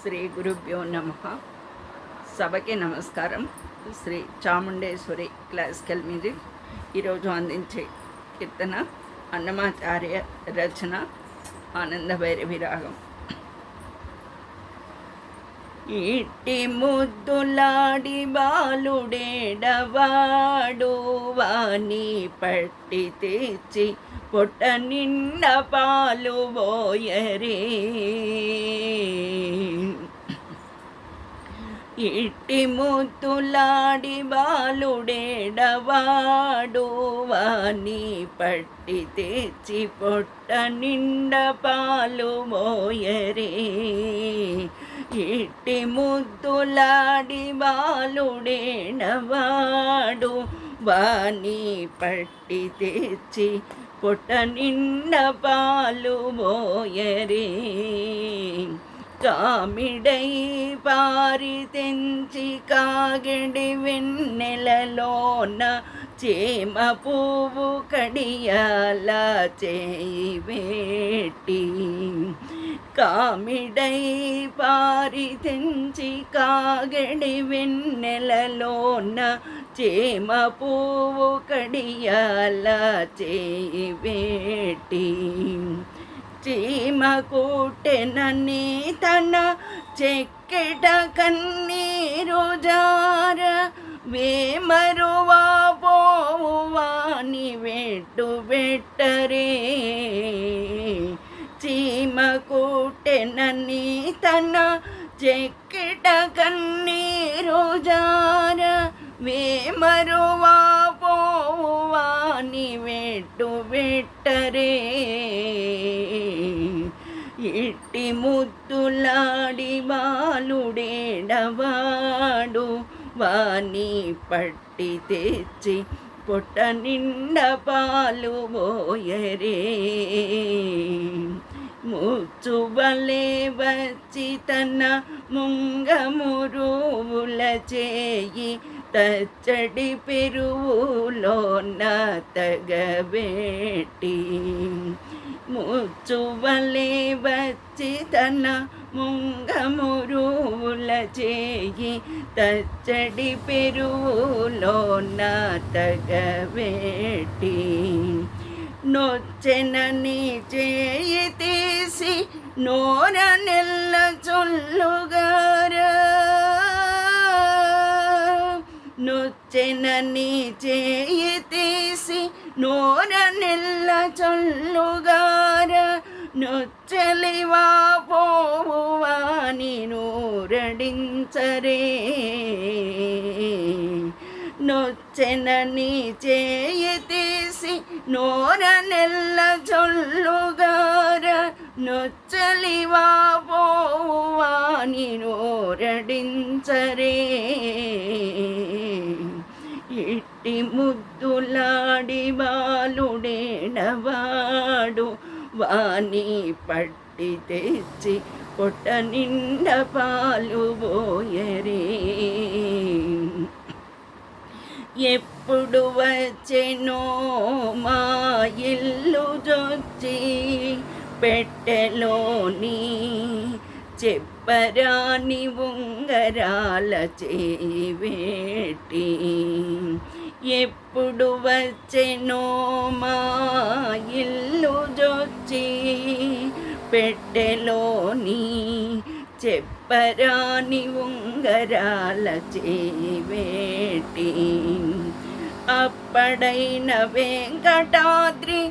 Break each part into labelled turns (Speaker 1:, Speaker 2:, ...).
Speaker 1: శ్రీ గురుభ్యో నమః. సభకి నమస్కారం. శ్రీ చాముండేశ్వరి క్లాసికల్ మ్యూజిక్ ఈరోజు అందించే కీర్తన అన్నమాచార్య రచన ఆనందభైరవి రాగం. ఇట్టి ముద్దులాడి బాలుడేడవాడు వాని పట్టి తెచ్చి పొట్ట నిండ పాలు పోయరే. ఇట్టి ముద్దులాడి బాలుడేడవాడు వాని పట్టి తెచ్చి పొట్ట నిండ పాలు పోయరే. ఇట్టి ముద్దులాడి బాలుడేడవాడు వాని పట్టి తెచ్చి పొట్ట నిండ పాలు పోయరే. కామిడై పారి తెంచి కాగిడి వెన్నెలలోన చేమ పువ్వు కడియాల చేయి వేటి. కామిడై పారి తెంచి కాగిడి వెన్నెలలోన చేమ పువ్వు కడియాల చేయి వేటి. చీమ కూటెనని తన చెక్కెట కన్నీరు జార వేమరువా పోవాని వెట్టు వెట్టరే. చీమ కూటెనని తన చెక్కెట కన్నీరు జార వేమరువా పోవాని వెట్టు వెట్టరే. ఇట్టి ముద్దులాడి బాలుడేడవాడు వాని పట్టి తెచ్చి పొట్ట నిండ పాలు పోయరే. ముచ్చువలే వచ్చి తన ముంగమురువుల చేయి తచ్చడి పెరువులోన తగబెట్టి. ముచ్చువలే వచ్చి తన ముంగమురువుల చేయి తచ్చడి పెరువులోన తగబెట్టి. నొచ్చెనని చేయి తీసి నోర నెల్ల చొల్లుగారా. నొచ్చెనని చేయి తీసి నోర నెల్ల చొల్లుగార. నొచ్చలివా పోవాని నూరడించరే. నొచ్చెనని చేయి తీసి నోర నెల్ల చొల్లుగార. నొచ్చలివా పోవాని నూరడించరే. ఇట్టి ముద్దులాడి బాలుడేడవాడు వాని పట్టి తెచ్చి పొట్ట నిండ పాలు పోయరే. ఎప్పుడు వచ్చెనో మా ఇల్లు జొచ్చి పెట్టెలోని చెప్పరాని ఉంగరాల చేయి వేటి. ఎప్పుడు వచ్చెనో మా ఇల్లు జొచ్చి పెట్టెలోని చెప్పరాని ఉంగరాల చేయి వేటి. అప్పడైన వెంకటాద్రి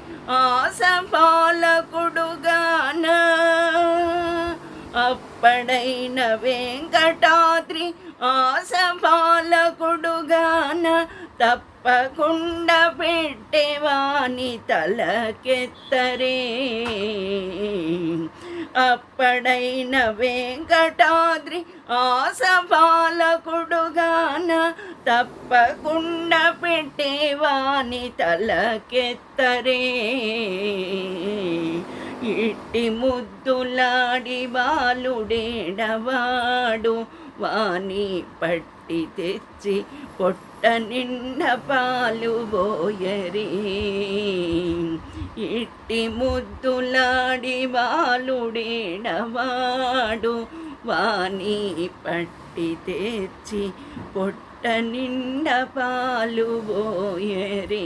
Speaker 1: ఆసపాలకుడుగాన. అప్పడైన వెంకటాద్రి ఆసపాలకుడుగాన తప్పకుండా పెట్టేవాని తలకెత్తరే. అప్పడైన వెంకటాద్రి ఆసపాలకుడుగాన తప్పకుండా పెట్టేవాని తలకెత్తరే. ఇట్టి ముద్దులాడి బాలుడేడవాడు వాని పట్టి తెచ్చి పొట్ట నిండ పాలు పోయరే. ఇట్టి ముద్దులాడి బాలుడేడవాడు వాణి పట్టి తెచ్చి పొట్ట నిండా పాలు పోయరే.